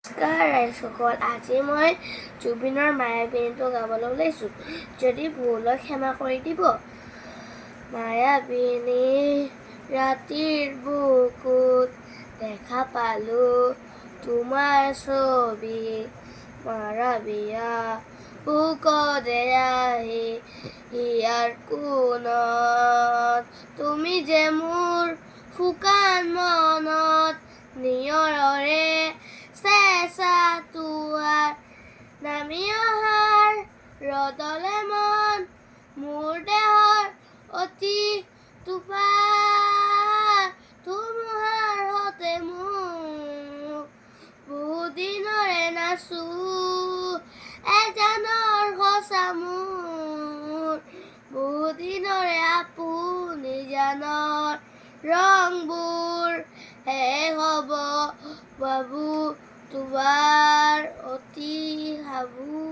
নমস্কাৰ ৰাইজসকল, আজি মই জুবিনৰ মায়াবিনীটো গাবলৈ ওলাইছোঁ। যদি ভুল হয় ক্ষমা কৰি দিব। মায়াবিনী ৰাতিৰ বুকুত দেখা পালোঁ তোমাৰ ছবি, মায়াবিয়া বুকতে আহি হিয়াৰ কোণত, তুমি যে মোৰ শুকান মনত নিয়ৰৰে চেঁচা তোৱাৰ নামি অহাৰ ৰদলে মন, মোৰ দেহৰ অতি তুফান ধুমুহাৰ সতে মোক বহুদিনৰে নাচো এজানৰ সঁচা মোৰ, বহুদিনৰে আপুনি জানৰ ৰংবোৰ শেষ হ'ব বাবু তোমাৰ অতি সাবু।